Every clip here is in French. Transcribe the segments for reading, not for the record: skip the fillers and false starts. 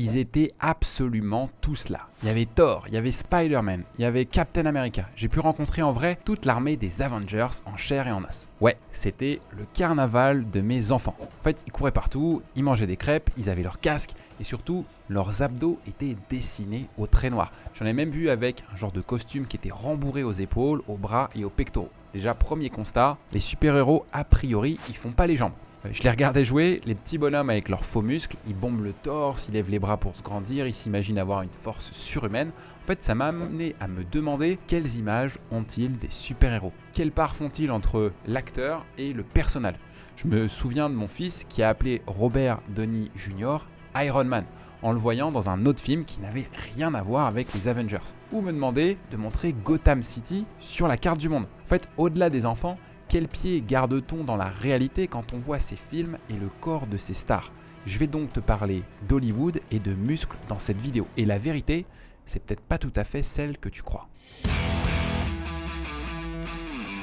Ils étaient absolument tous là. Il y avait Thor, il y avait Spider-Man, il y avait Captain America. J'ai pu rencontrer en vrai toute l'armée des Avengers en chair et en os. Ouais, c'était le carnaval de mes enfants. En fait, ils couraient partout, ils mangeaient des crêpes, ils avaient leurs casques et surtout, leurs abdos étaient dessinés au trait noir. J'en ai même vu avec un genre de costume qui était rembourré aux épaules, aux bras et aux pectoraux. Déjà, premier constat, les super-héros, a priori, ils font pas les jambes. Je les regardais jouer, les petits bonhommes avec leurs faux muscles, ils bombent le torse, ils lèvent les bras pour se grandir, ils s'imaginent avoir une force surhumaine. En fait, ça m'a amené à me demander quelles images ont-ils des super-héros? Quelle part font-ils entre l'acteur et le personnage? Je me souviens de mon fils qui a appelé Robert Downey Jr. Iron Man, en le voyant dans un autre film qui n'avait rien à voir avec les Avengers. Ou me demander de montrer Gotham City sur la carte du monde. En fait, au-delà des enfants, quel pied garde-t-on dans la réalité quand on voit ces films et le corps de ces stars? Je vais donc te parler d'Hollywood et de muscles dans cette vidéo. Et la vérité, c'est peut-être pas tout à fait celle que tu crois.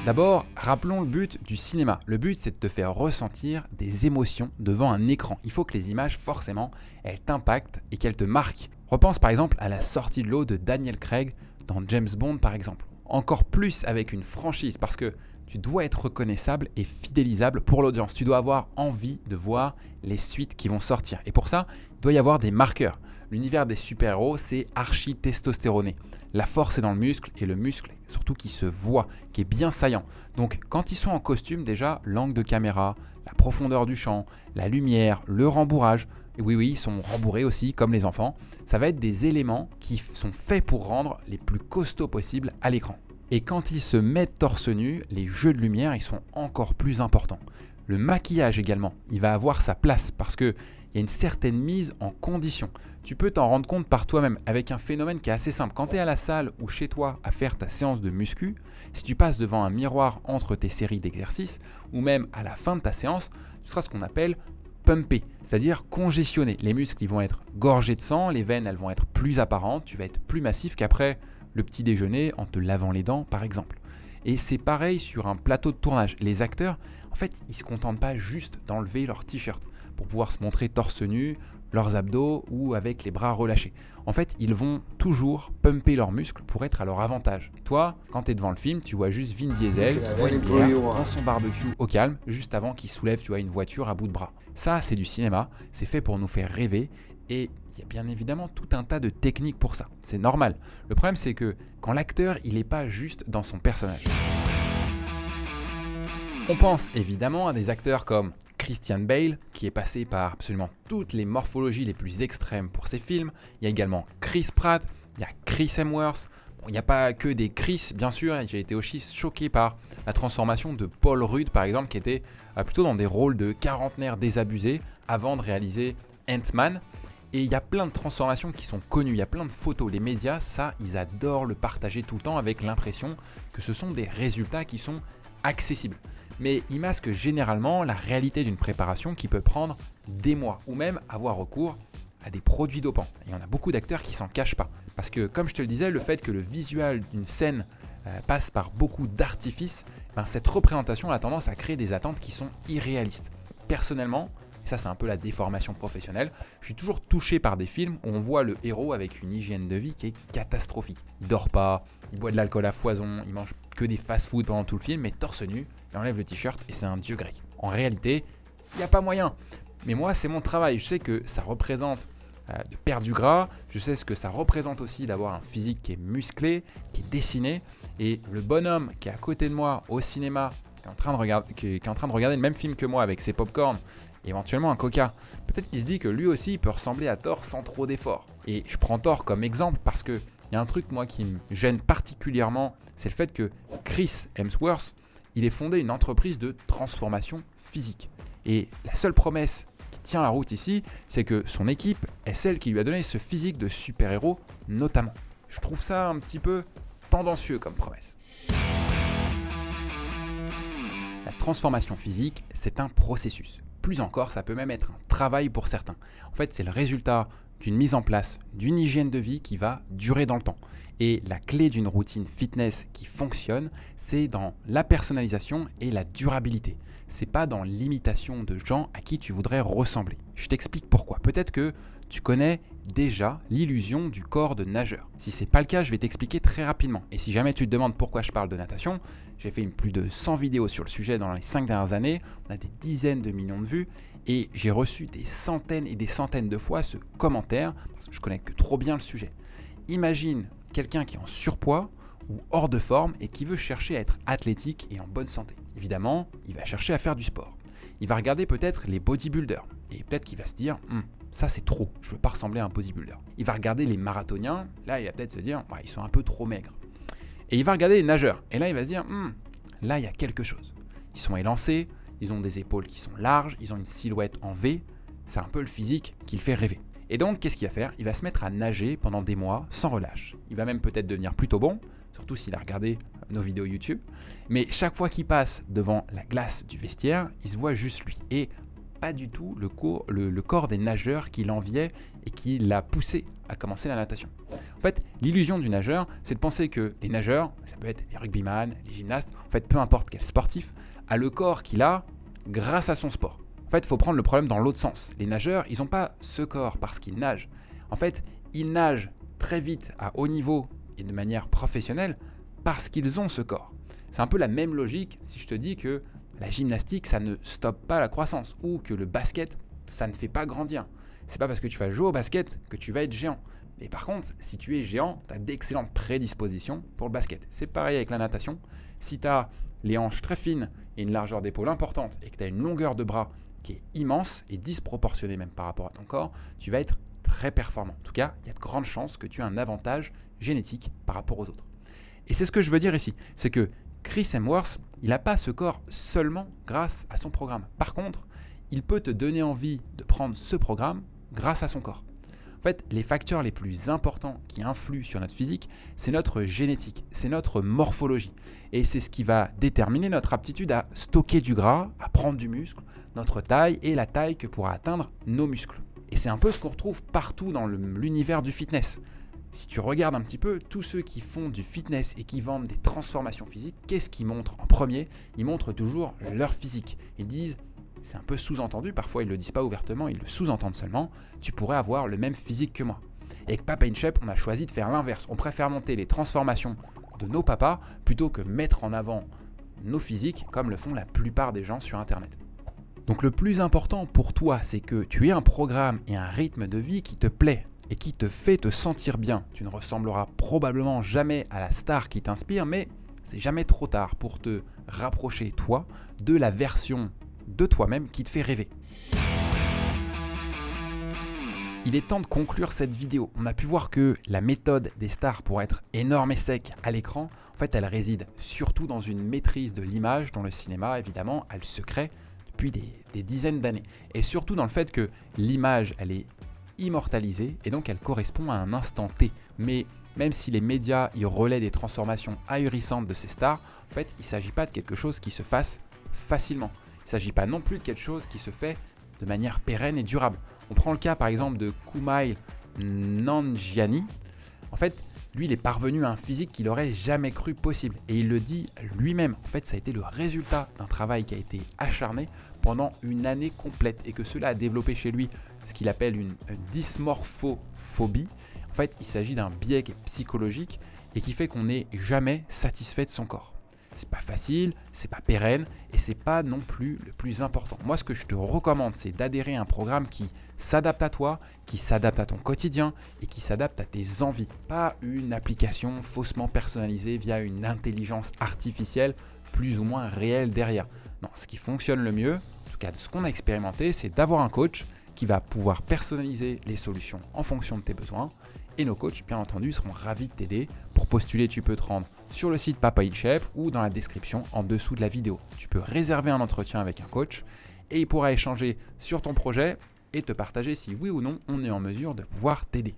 D'abord, rappelons le but du cinéma. Le but, c'est de te faire ressentir des émotions devant un écran. Il faut que les images, forcément, elles t'impactent et qu'elles te marquent. Repense par exemple à la sortie de l'eau de Daniel Craig dans James Bond par exemple. Encore plus avec une franchise parce que tu dois être reconnaissable et fidélisable pour l'audience. Tu dois avoir envie de voir les suites qui vont sortir. Et pour ça, il doit y avoir des marqueurs. L'univers des super-héros, c'est archi testostéroné. La force est dans le muscle et le muscle, surtout qui se voit, qui est bien saillant. Donc quand ils sont en costume, déjà, l'angle de caméra, la profondeur du champ, la lumière, le rembourrage, et oui, ils sont rembourrés aussi, comme les enfants. Ça va être des éléments qui sont faits pour rendre les plus costauds possibles à l'écran. Et quand ils se mettent torse nu, les jeux de lumière, ils sont encore plus importants. Le maquillage également, il va avoir sa place parce qu'il y a une certaine mise en condition. Tu peux t'en rendre compte par toi-même avec un phénomène qui est assez simple. Quand tu es à la salle ou chez toi à faire ta séance de muscu, si tu passes devant un miroir entre tes séries d'exercices ou même à la fin de ta séance, tu seras ce qu'on appelle pumpé, c'est-à-dire congestionné. Les muscles ils vont être gorgés de sang, les veines elles vont être plus apparentes, tu vas être plus massif qu'après le petit déjeuner en te lavant les dents par exemple. Et c'est pareil sur un plateau de tournage. Les acteurs, en fait, ils ne se contentent pas juste d'enlever leur t-shirt pour pouvoir se montrer torse nu, leurs abdos ou avec les bras relâchés. En fait, ils vont toujours pumper leurs muscles pour être à leur avantage. Et toi, quand tu es devant le film, tu vois juste Vin Diesel dans son barbecue au calme, juste avant qu'il soulève une voiture à bout de bras. Ça, c'est du cinéma, c'est fait pour nous faire rêver. Et il y a bien évidemment tout un tas de techniques pour ça. C'est normal. Le problème, c'est que quand l'acteur, il n'est pas juste dans son personnage. On pense évidemment à des acteurs comme Christian Bale, qui est passé par absolument toutes les morphologies les plus extrêmes pour ses films. Il y a également Chris Pratt, il y a Chris Hemsworth. Bon, il n'y a pas que des Chris, bien sûr. J'ai été aussi choqué par la transformation de Paul Rudd, par exemple, qui était plutôt dans des rôles de quarantenaire désabusé avant de réaliser Ant-Man. Et il y a plein de transformations qui sont connues, il y a plein de photos. Les médias, ça, ils adorent le partager tout le temps avec l'impression que ce sont des résultats qui sont accessibles. Mais ils masquent généralement la réalité d'une préparation qui peut prendre des mois ou même avoir recours à des produits dopants. Et on a beaucoup d'acteurs qui s'en cachent pas. Parce que comme je te le disais, le fait que le visuel d'une scène passe par beaucoup d'artifices, cette représentation a tendance à créer des attentes qui sont irréalistes. Personnellement, ça c'est un peu la déformation professionnelle, je suis toujours touché par des films où on voit le héros avec une hygiène de vie qui est catastrophique. Il dort pas, il boit de l'alcool à foison, il mange que des fast-food pendant tout le film, mais torse nu, il enlève le t-shirt et c'est un dieu grec. En réalité, il n'y a pas moyen. Mais moi c'est mon travail, je sais que ça représente de perdre du gras, je sais ce que ça représente aussi d'avoir un physique qui est musclé, qui est dessiné, et le bonhomme qui est à côté de moi au cinéma, qui est en train de regarder le même film que moi avec ses pop-corn, éventuellement un coca. Peut-être qu'il se dit que lui aussi il peut ressembler à Thor sans trop d'efforts. Et je prends Thor comme exemple parce qu'il y a un truc moi qui me gêne particulièrement, c'est le fait que Chris Hemsworth, il ait fondé une entreprise de transformation physique. Et la seule promesse qui tient la route ici, c'est que son équipe est celle qui lui a donné ce physique de super-héros notamment. Je trouve ça un petit peu tendancieux comme promesse. La transformation physique, c'est un processus. Plus encore, ça peut même être un travail pour certains. En fait, c'est le résultat d'une mise en place d'une hygiène de vie qui va durer dans le temps. Et la clé d'une routine fitness qui fonctionne, c'est dans la personnalisation et la durabilité. C'est pas dans l'imitation de gens à qui tu voudrais ressembler. Je t'explique pourquoi. Peut-être que tu connais déjà l'illusion du corps de nageur. Si ce n'est pas le cas, je vais t'expliquer très rapidement. Et si jamais tu te demandes pourquoi je parle de natation, j'ai fait plus de 100 vidéos sur le sujet dans les 5 dernières années, on a des dizaines de millions de vues, et j'ai reçu des centaines et des centaines de fois ce commentaire, parce que je connais que trop bien le sujet. Imagine quelqu'un qui est en surpoids ou hors de forme et qui veut chercher à être athlétique et en bonne santé. Évidemment, il va chercher à faire du sport. Il va regarder peut-être les bodybuilders et peut-être qu'il va se dire ça c'est trop, je veux pas ressembler à un bodybuilder. Il va regarder les marathoniens, là il va peut-être se dire ils sont un peu trop maigres. Et il va regarder les nageurs et là il va se dire là il y a quelque chose. Ils sont élancés, ils ont des épaules qui sont larges, ils ont une silhouette en V, c'est un peu le physique qui le fait rêver. Et donc qu'est-ce qu'il va faire? Il va se mettre à nager pendant des mois sans relâche. Il va même peut-être devenir plutôt bon, surtout s'il a regardé nos vidéos YouTube. Mais chaque fois qu'il passe devant la glace du vestiaire, il se voit juste lui. Et pas du tout le corps des nageurs qui l'enviait et qui l'a poussé à commencer la natation. En fait, l'illusion du nageur, c'est de penser que les nageurs, ça peut être les rugbyman, les gymnastes, en fait, peu importe quel sportif, a le corps qu'il a grâce à son sport. En fait, il faut prendre le problème dans l'autre sens. Les nageurs, ils n'ont pas ce corps parce qu'ils nagent. En fait, ils nagent très vite à haut niveau et de manière professionnelle parce qu'ils ont ce corps. C'est un peu la même logique si je te dis que la gymnastique, ça ne stoppe pas la croissance ou que le basket, ça ne fait pas grandir. C'est pas parce que tu vas jouer au basket que tu vas être géant. Mais par contre, si tu es géant, tu as d'excellentes prédispositions pour le basket. C'est pareil avec la natation. Si tu as les hanches très fines et une largeur d'épaule importante et que tu as une longueur de bras qui est immense et disproportionnée même par rapport à ton corps, tu vas être très performant. En tout cas, il y a de grandes chances que tu aies un avantage génétique par rapport aux autres. Et c'est ce que je veux dire ici, c'est que Chris Hemsworth, il n'a pas ce corps seulement grâce à son programme. Par contre, il peut te donner envie de prendre ce programme grâce à son corps. En fait, les facteurs les plus importants qui influent sur notre physique, c'est notre génétique, c'est notre morphologie. Et c'est ce qui va déterminer notre aptitude à stocker du gras, à prendre du muscle, notre taille et la taille que pourra atteindre nos muscles. Et c'est un peu ce qu'on retrouve partout dans l'univers du fitness. Si tu regardes un petit peu, tous ceux qui font du fitness et qui vendent des transformations physiques, qu'est-ce qu'ils montrent en premier? Ils montrent toujours leur physique. Ils disent, c'est un peu sous-entendu, parfois ils ne le disent pas ouvertement, ils le sous-entendent seulement, tu pourrais avoir le même physique que moi. Et avec Papa In Shape, on a choisi de faire l'inverse. On préfère monter les transformations de nos papas plutôt que mettre en avant nos physiques comme le font la plupart des gens sur Internet. Donc le plus important pour toi, c'est que tu aies un programme et un rythme de vie qui te plaît et qui te fait te sentir bien. Tu ne ressembleras probablement jamais à la star qui t'inspire, mais c'est jamais trop tard pour te rapprocher, toi, de la version de toi-même qui te fait rêver. Il est temps de conclure cette vidéo. On a pu voir que la méthode des stars pour être énorme et sec à l'écran, en fait, elle réside surtout dans une maîtrise de l'image dont le cinéma, évidemment, a le secret depuis des dizaines d'années. Et surtout dans le fait que l'image, elle est immortalisée et donc elle correspond à un instant T. Mais même si les médias y relaient des transformations ahurissantes de ces stars, en fait, il ne s'agit pas de quelque chose qui se fasse facilement. Il ne s'agit pas non plus de quelque chose qui se fait de manière pérenne et durable. On prend le cas par exemple de Kumail Nanjiani. En fait, lui, il est parvenu à un physique qu'il n'aurait jamais cru possible. Et il le dit lui-même. En fait, ça a été le résultat d'un travail qui a été acharné pendant une année complète et que cela a développé chez lui ce qu'il appelle une dysmorphophobie. En fait, il s'agit d'un biais psychologique et qui fait qu'on n'est jamais satisfait de son corps. C'est pas facile, c'est pas pérenne et c'est pas non plus le plus important. Moi, ce que je te recommande, c'est d'adhérer à un programme qui s'adapte à toi, qui s'adapte à ton quotidien et qui s'adapte à tes envies. Pas une application faussement personnalisée via une intelligence artificielle plus ou moins réelle derrière. Non, ce qui fonctionne le mieux, en tout cas de ce qu'on a expérimenté, c'est d'avoir un coach qui va pouvoir personnaliser les solutions en fonction de tes besoins. Et nos coachs, bien entendu, seront ravis de t'aider. Pour postuler, tu peux te rendre sur le site Papa In Shape ou dans la description en dessous de la vidéo. Tu peux réserver un entretien avec un coach et il pourra échanger sur ton projet et te partager si oui ou non on est en mesure de pouvoir t'aider.